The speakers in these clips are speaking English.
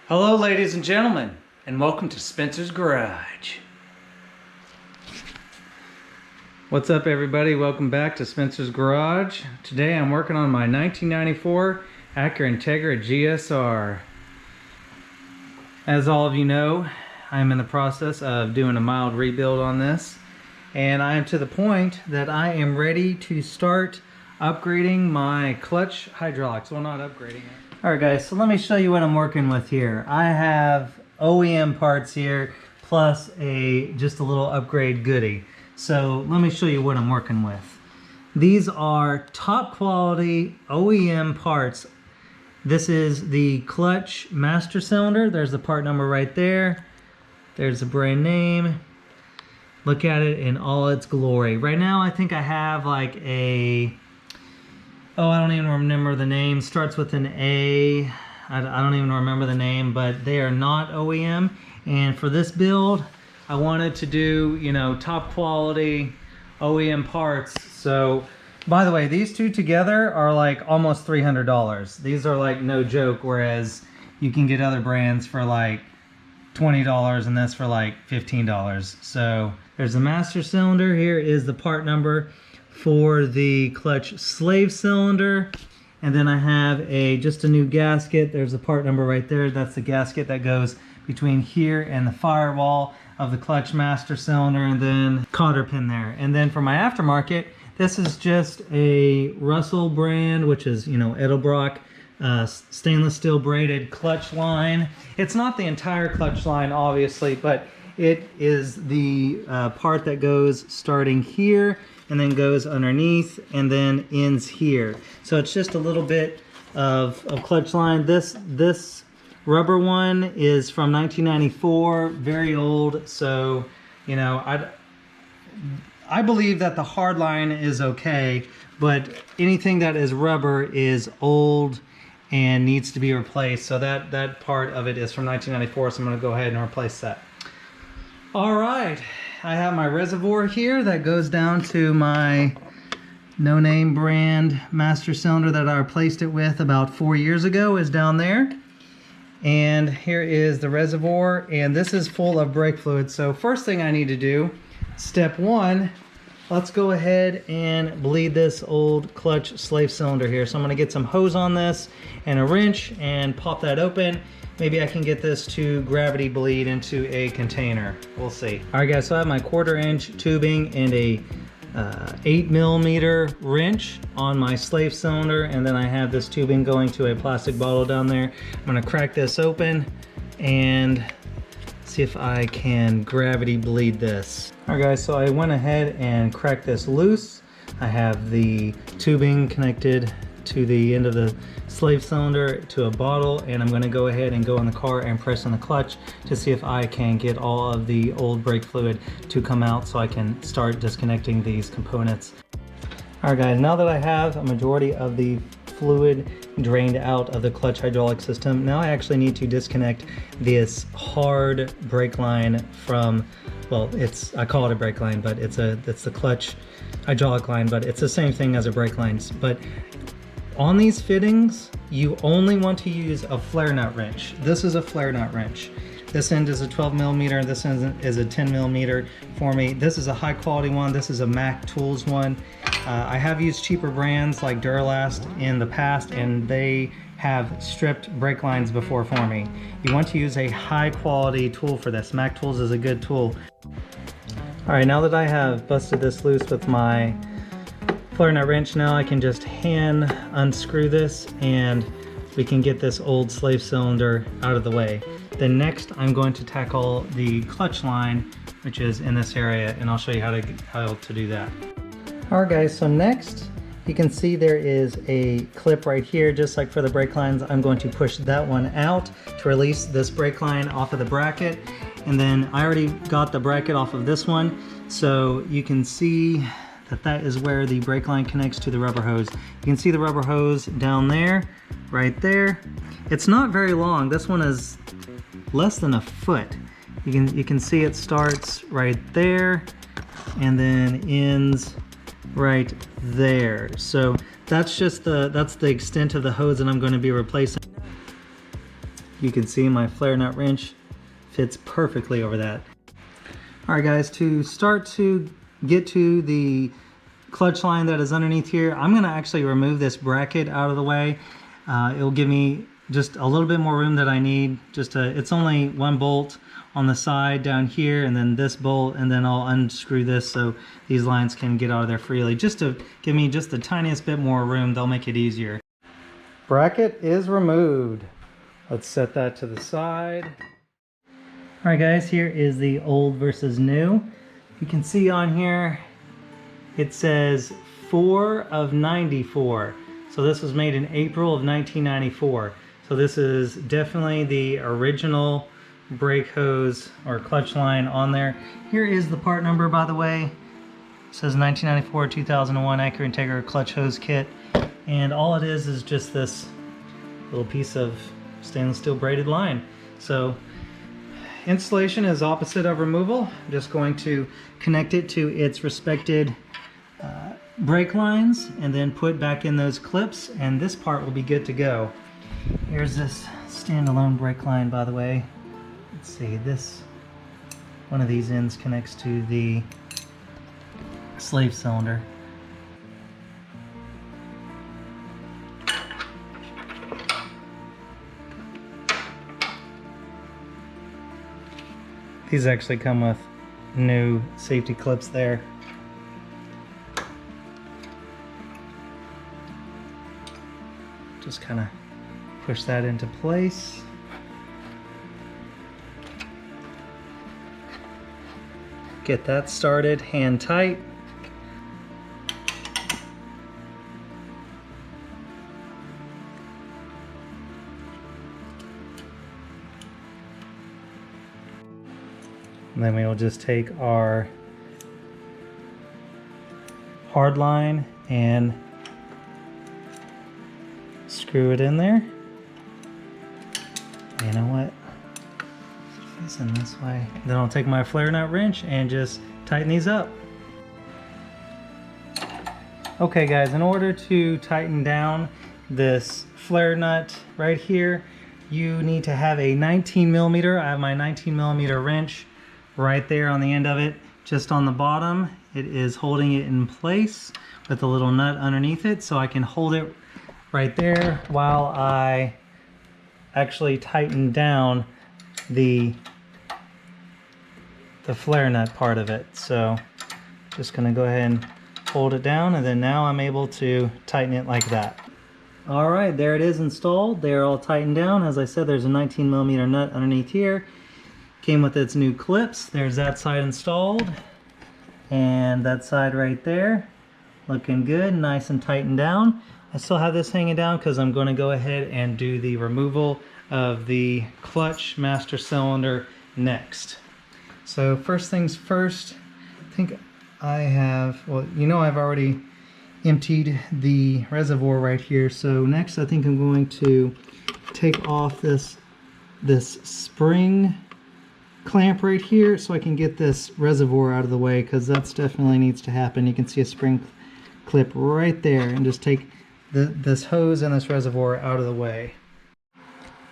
Hello ladies and gentlemen, and welcome to Spencer's Garage. What's up everybody? Welcome back to Spencer's Garage. Today I'm working on my 1994 Acura Integra GSR. As all of you know, I'm in the process of doing a mild rebuild on this, and I am to the point that I am ready to start upgrading my clutch hydraulics. Well, not upgrading it. Alright guys, so let me show you what I'm working with here. I have OEM parts here, plus just a little upgrade goodie. So let me show you what I'm working with. These are top quality OEM parts. This is the clutch master cylinder. There's the part number right there. There's the brand name. Look at it in all its glory. Right now I think I have like I don't even remember the name. Starts with an A. I don't even remember the name, but they are not OEM. And for this build, I wanted to do, top quality OEM parts. So, by the way, these two together are like almost $300. These are like no joke, whereas you can get other brands for like $20 and this for like $15. So, there's the master cylinder. Here is the part number for the clutch slave cylinder. And then I have just a new gasket. There's the part number right there. That's the gasket that goes between here and the firewall of the clutch master cylinder, and then cotter pin there. And then for my aftermarket, this is just a Russell brand, which is, Edelbrock stainless steel braided clutch line. It's not the entire clutch line, obviously, but it is the part that goes starting here and then goes underneath and then ends here. So it's just a little bit of clutch line. This rubber one is from 1994, very old. So, I believe that the hard line is okay, but anything that is rubber is old and needs to be replaced. So that part of it is from 1994, so I'm gonna go ahead and replace that. All right, I have my reservoir here that goes down to my no-name brand master cylinder that I replaced it with about 4 years ago, is down there. And here is the reservoir, and this is full of brake fluid. So first thing I need to do, step one, let's go ahead and bleed this old clutch slave cylinder here. So I'm gonna get some hose on this and a wrench and pop that open. Maybe I can get this to gravity bleed into a container. We'll see. All right guys, so I have my 1/4 inch tubing and a 8mm wrench on my slave cylinder, and then I have this tubing going to a plastic bottle down there. I'm gonna crack this open and see if I can gravity bleed this. All right guys, so I went ahead and cracked this loose. I have the tubing connected to the end of the slave cylinder to a bottle, and I'm going to go ahead and go in the car and press on the clutch to see if I can get all of the old brake fluid to come out so I can start disconnecting these components. Alright guys, now that I have a majority of the fluid drained out of the clutch hydraulic system, now I actually need to disconnect this hard brake line from, well, I call it a brake line, but it's the clutch hydraulic line, but it's the same thing as a brake line. But on these fittings, you only want to use a flare nut wrench. This is a flare nut wrench. This end is a 12mm, this end is a 10mm for me. This is a high quality one. This is a Mac Tools one. I have used cheaper brands like Duralast in the past, and they have stripped brake lines before for me. You want to use a high quality tool for this. Mac Tools is a good tool. All right, now that I have busted this loose with my flare nut wrench, now I can just hand unscrew this and we can get this old slave cylinder out of the way. Then next I'm going to tackle the clutch line, which is in this area, and I'll show you how to do that. Alright guys, so next you can see there is a clip right here, just like for the brake lines. I'm going to push that one out to release this brake line off of the bracket, and then I already got the bracket off of this one, so you can see that is where the brake line connects to the rubber hose. You can see the rubber hose down there, right there. It's not very long. This one is less than a foot. You can see it starts right there and then ends right there. So that's the extent of the hose that I'm going to be replacing. You can see my flare nut wrench fits perfectly over that. All right guys, to start to get to the clutch line that is underneath here, I'm gonna actually remove this bracket out of the way. It'll give me just a little bit more room that I need. It's only one bolt on the side down here, and then this bolt, and then I'll unscrew this so these lines can get out of there freely. Just to give me just the tiniest bit more room, they'll make it easier. Bracket is removed. Let's set that to the side. All right guys, here is the old versus new. You can see on here, it says 4 of 94. So this was made in April of 1994. So this is definitely the original brake hose or clutch line on there. Here is the part number, by the way. It says 1994-2001 Acura Integra clutch hose kit. And all it is just this little piece of stainless steel braided line. So installation is opposite of removal. I'm just going to connect it to its respected brake lines and then put back in those clips, and this part will be good to go. Here's this standalone brake line, by the way. Let's see, one of these ends connects to the slave cylinder. These actually come with new safety clips there. Just kind of push that into place. Get that started, hand tight. And then we will just take our hard line and screw it in there. You know what? Facing this way. Then I'll take my flare nut wrench and just tighten these up. Okay guys, in order to tighten down this flare nut right here, you need to have a 19 millimeter. I have my 19 millimeter wrench right there on the end of it. Just on the bottom, it is holding it in place with a little nut underneath it, so I can hold it right there while I actually tighten down the flare nut part of it. So just gonna go ahead and hold it down, and then now I'm able to tighten it like that. All right, there it is installed. They're all tightened down. As I said, there's a 19 millimeter nut underneath here. Came with its new clips. There's that side installed, and that side right there. Looking good, nice and tightened down. I still have this hanging down because I'm going to go ahead and do the removal of the clutch master cylinder next. So first things first, I think I have, well, you know, I've already emptied the reservoir right here. So next I think I'm going to take off this spring clamp right here so I can get this reservoir out of the way, because that's definitely needs to happen. You can see a spring clip right there, and just take this hose and this reservoir out of the way.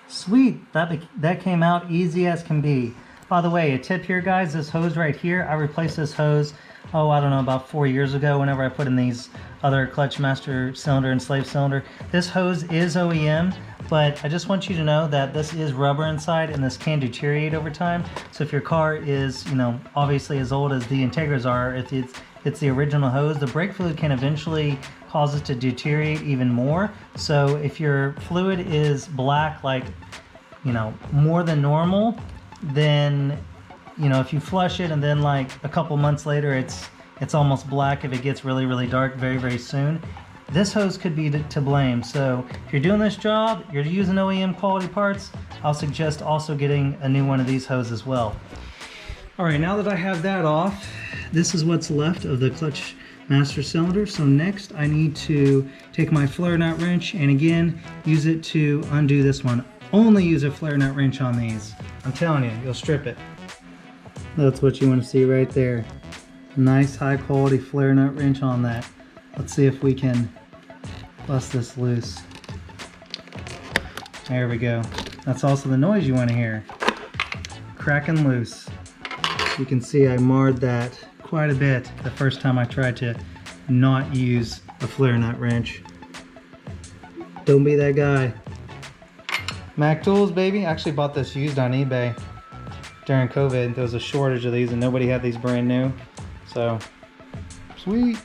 Sweet, that came out easy as can be. By the way, a tip here guys, this hose right here, I replaced this hose, oh, I don't know, about 4 years ago whenever I put in these other clutch master cylinder and slave cylinder. This hose is OEM, but I just want you to know that this is rubber inside and this can deteriorate over time. So if your car is, you know, obviously as old as the Integras are, if it's the original hose, the brake fluid can eventually cause it to deteriorate even more. So if your fluid is black, like, you know, more than normal, then, you know, if you flush it and then like a couple months later it's almost black if it gets really, really dark very, very soon, this hose could be to blame. So if you're doing this job, you're using OEM quality parts, I'll suggest also getting a new one of these hoses as well. All right, now that I have that off, this is what's left of the clutch master cylinder. So next I need to take my flare nut wrench and again use it to undo this one. Only use a flare nut wrench on these. I'm telling you, you'll strip it. That's what you want to see right there. Nice high quality flare nut wrench on that. Let's see if we can bust this loose. There we go. That's also the noise you want to hear. Cracking loose. You can see I marred that quite a bit the first time I tried to not use a flare nut wrench. Don't be that guy. Mac Tools, baby. I actually bought this used on eBay during COVID. There was a shortage of these and nobody had these brand new. So, sweet.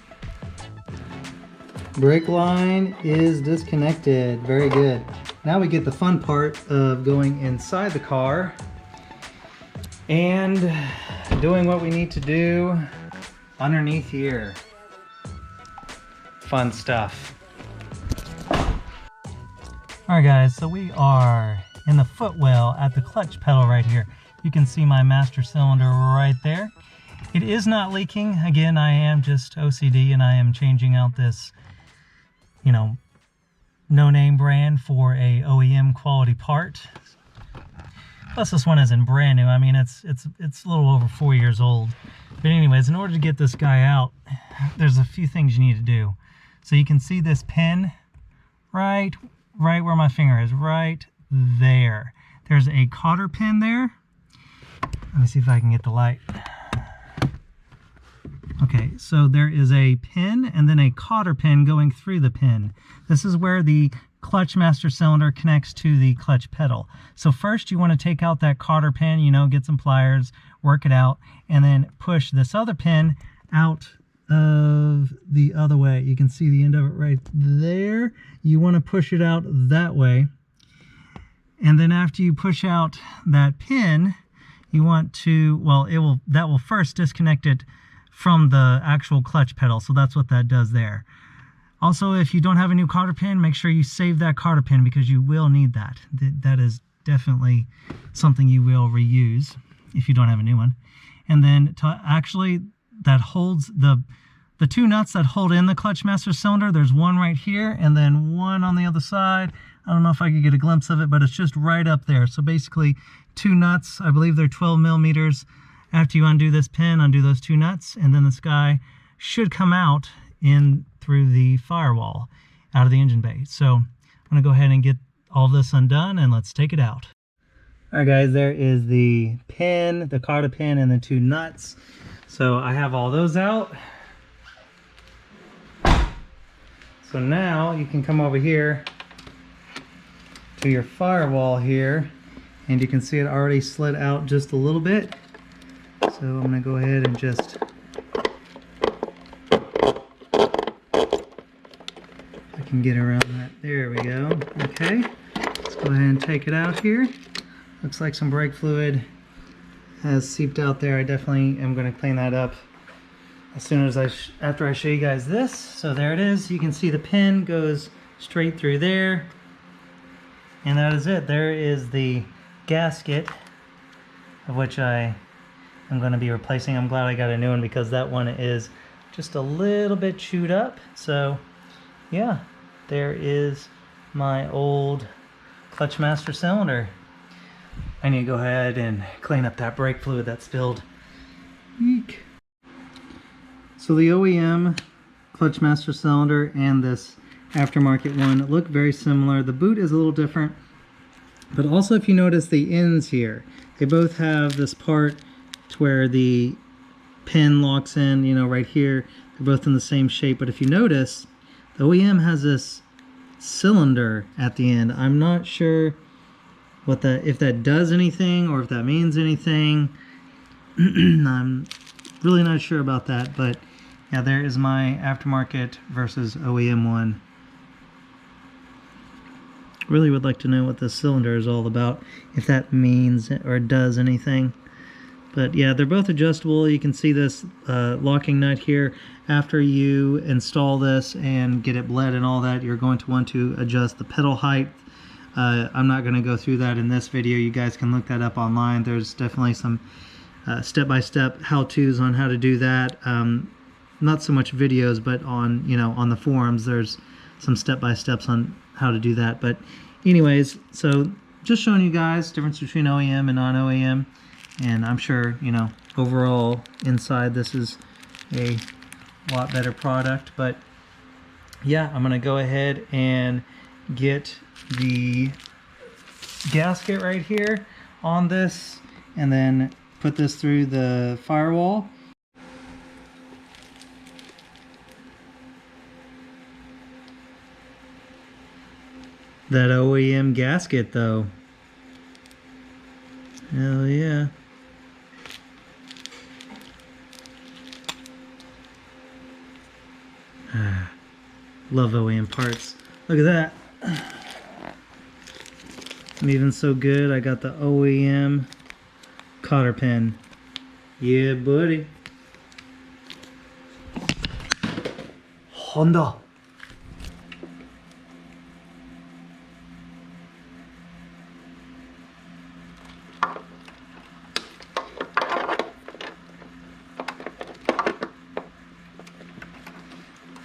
Brake line is disconnected. Very good. Now we get the fun part of going inside the car and doing what we need to do underneath here. Fun stuff. Alright guys, so we are in the footwell at the clutch pedal right here. You can see my master cylinder right there. It is not leaking. Again, I am just OCD and I am changing out this, you know, no-name brand for a OEM quality part. Plus this one isn't brand new. I mean, it's a little over 4 years old. But anyways, in order to get this guy out, there's a few things you need to do. So you can see this pin right where my finger is, right there. There's a cotter pin there. Let me see if I can get the light. Okay, so there is a pin and then a cotter pin going through the pin. This is where the clutch master cylinder connects to the clutch pedal. So first you want to take out that cotter pin, you know, get some pliers, work it out, and then push this other pin out of the other way. You can see the end of it right there. You want to push it out that way. And then after you push out that pin, you want to, well, that will first disconnect it from the actual clutch pedal. So that's what that does there. Also, if you don't have a new cotter pin, make sure you save that cotter pin because you will need that. That is definitely something you will reuse if you don't have a new one. And then to actually, that holds the two nuts that hold in the clutch master cylinder. There's one right here and then one on the other side. I don't know if I could get a glimpse of it, but it's just right up there. So basically 2 nuts, I believe they're 12 millimeters. After you undo this pin, undo those 2 nuts, and then this guy should come out in through the firewall out of the engine bay. So I'm gonna go ahead and get all this undone and let's take it out. All right guys, there is the pin, the cotter pin, and the 2 nuts. So I have all those out. So now you can come over here to your firewall here, and you can see it already slid out just a little bit. So I'm going to go ahead and just, I can get around that. There we go. Okay, let's go ahead and take it out here. Looks like some brake fluid has seeped out there. I definitely am going to clean that up as soon as after I show you guys this. So there it is. You can see the pin goes straight through there. And that is it. There is the gasket, of which I am going to be replacing. I'm glad I got a new one because that one is just a little bit chewed up. So yeah, there is my old clutch master cylinder. I need to go ahead and clean up that brake fluid that spilled. Eek. So the OEM clutch master cylinder and this aftermarket one look very similar. The boot is a little different, but also if you notice the ends here, they both have this part to where the pin locks in, you know, right here. They're both in the same shape, but if you notice, the OEM has this cylinder at the end. I'm not sure what if that does anything or if that means anything. I'm really not sure about that, but yeah, there is my aftermarket versus OEM one. Really would like to know what this cylinder is all about, if that means or does anything. But yeah, they're both adjustable. You can see this locking nut here. After you install this and get it bled and all that, you're going to want to adjust the pedal height. I'm not going to go through that in this video. You guys can look that up online. There's definitely some step-by-step how-tos on how to do that. Not so much videos, but on, you know, on the forums, there's some step-by-steps on how to do that. But anyways, so just showing you guys difference between OEM and non-OEM, and I'm sure, you know, overall inside this is a lot better product. But yeah, I'm gonna go ahead and get the gasket right here on this, and then put this through the firewall. That OEM gasket though. Hell yeah. Love OEM parts. Look at that. I'm even so good, I got the OEM cotter pin. Yeah, buddy. Honda.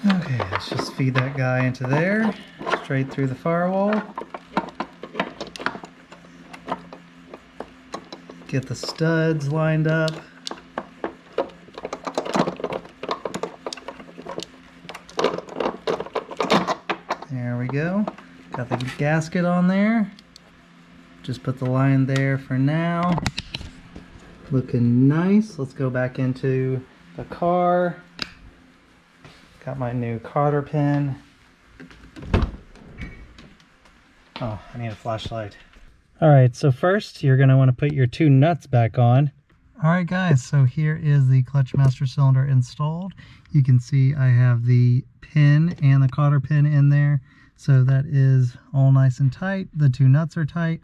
Okay, let's just feed that guy into there, straight through the firewall. Get the studs lined up. There we go. Got the gasket on there. Just put the line there for now. Looking nice. Let's go back into the car. Got my new cotter pin. Oh, I need a flashlight. Alright, so first you're going to want to put your two nuts back on. Alright guys, so here is the clutch master cylinder installed. You can see I have the pin and the cotter pin in there. So that is all nice and tight. The two nuts are tight.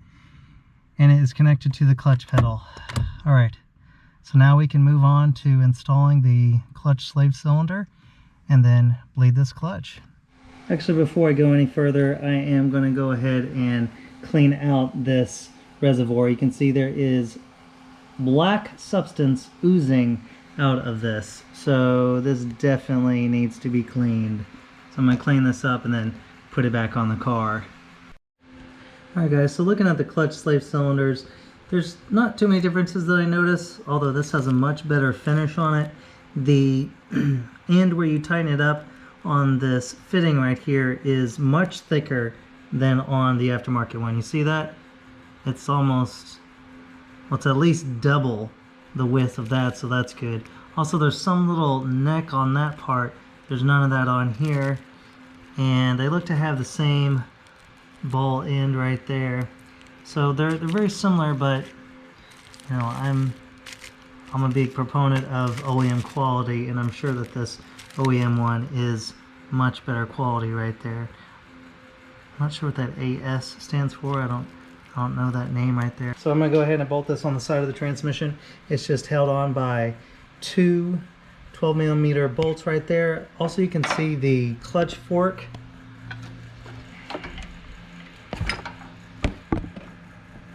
And it is connected to the clutch pedal. Alright, so now we can move on to installing the clutch slave cylinder and then bleed this clutch. Actually, before I go any further, I am going to go ahead and clean out this reservoir. You can see there is black substance oozing out of this. So this definitely needs to be cleaned. So I'm going to clean this up and then put it back on the car. Alright guys, so looking at the clutch slave cylinders, there's not too many differences that I notice, although this has a much better finish on it. The end where you tighten it up on this fitting right here is much thicker than on the aftermarket one. You see that? It's almost, well, it's at least double the width of that, so that's good. Also, there's some little neck on that part. There's none of that on here. And they look to have the same ball end right there. So they're very similar, but you know, I'm a big proponent of OEM quality, and I'm sure that this OEM one is much better quality right there. I'm not sure what that AS stands for. I don't know that name right there. So I'm gonna go ahead and bolt this on the side of the transmission. It's just held on by two 12mm bolts right there. Also, you can see the clutch fork.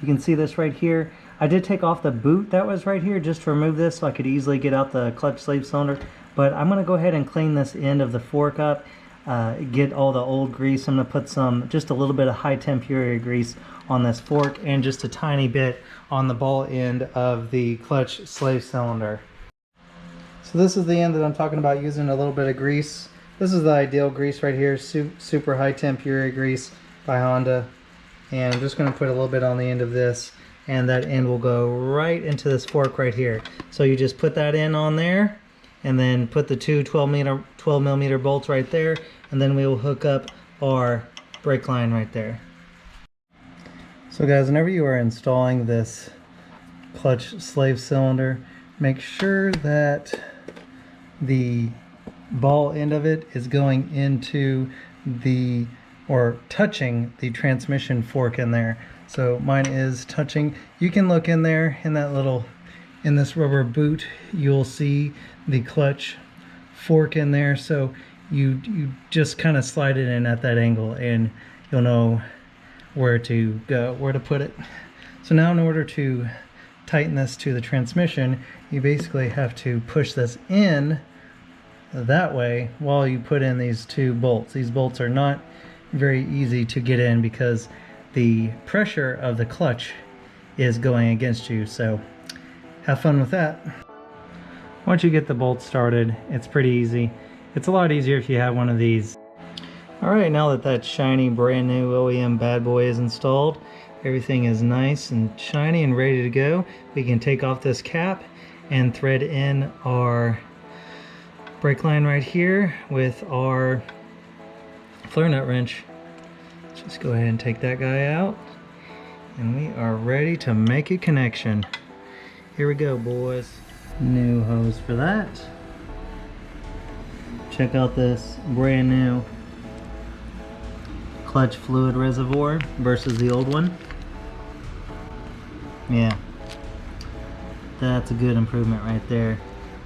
You can see this right here. I did take off the boot that was right here just to remove this so I could easily get out the clutch slave cylinder. But I'm going to go ahead and clean this end of the fork up, get all the old grease. I'm going to put just a little bit of high temp area grease on this fork and just a tiny bit on the ball end of the clutch slave cylinder. So this is the end that I'm talking about using a little bit of grease. This is the ideal grease right here, super high temp area grease by Honda. And I'm just going to put a little bit on the end of this, and that end will go right into this fork right here. So you just put that in on there, and then put the two 12mm bolts right there, and then we will hook up our brake line right there. So guys, whenever you are installing this clutch slave cylinder, make sure that the ball end of it is going into the, or touching the transmission fork in there. So mine is touching. You can look in there in that little, in this rubber boot, you'll see the clutch fork in there. So you just kind of slide it in at that angle and you'll know where to go, where to put it. So now in order to tighten this to the transmission, you basically have to push this in that way while you put in these two bolts. These bolts are not very easy to get in because the pressure of the clutch is going against you, so have fun with that. Once you get the bolts started, it's pretty easy. It's a lot easier if you have one of these. Alright, now that that shiny brand new OEM bad boy is installed, Everything is nice and shiny and ready to go. We can take off this cap and thread in our brake line right here with our flare nut wrench. Just go ahead and take that guy out, and we are ready to make a connection. Here we go, boys. New hose for that. Check out this brand new clutch fluid reservoir versus the old one. Yeah, that's a good improvement right there.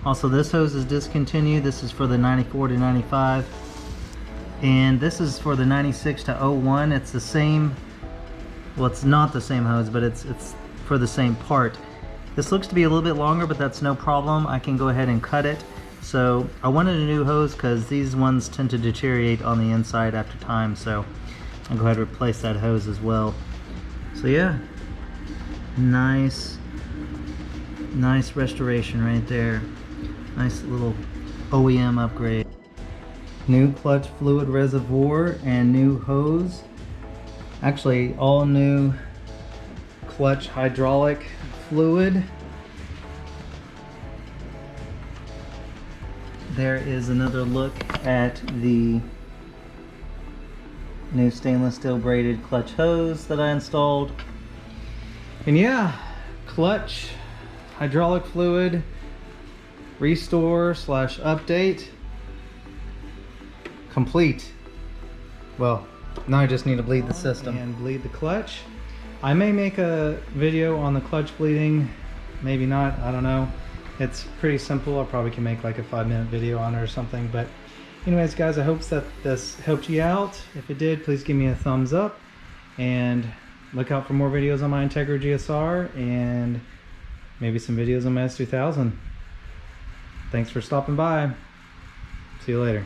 Also, this hose is discontinued. This is for the 94 to 95, and this is for the 96 to 01. It's the same, well, it's not the same hose, but it's for the same part. This looks to be a little bit longer, but that's no problem. I can go ahead and cut it. So I wanted a new hose because these ones tend to deteriorate on the inside after time, so I'll go ahead and replace that hose as well. So yeah, nice restoration right there. Nice little OEM upgrade. New clutch fluid reservoir and new hose. Actually, all new clutch hydraulic fluid. There is another look at the new stainless steel braided clutch hose that I installed. And yeah, clutch hydraulic fluid restore / update complete. Well, now I just need to bleed the system and bleed the clutch. I may make a video on the clutch bleeding, maybe not, I don't know. It's pretty simple. I probably can make like a 5-minute video on it or something. But anyways, guys, I hope that this helped you out. If it did, please give me a thumbs up, and look out for more videos on my Integra GSR and maybe some videos on my S2000. Thanks for stopping by. See you later.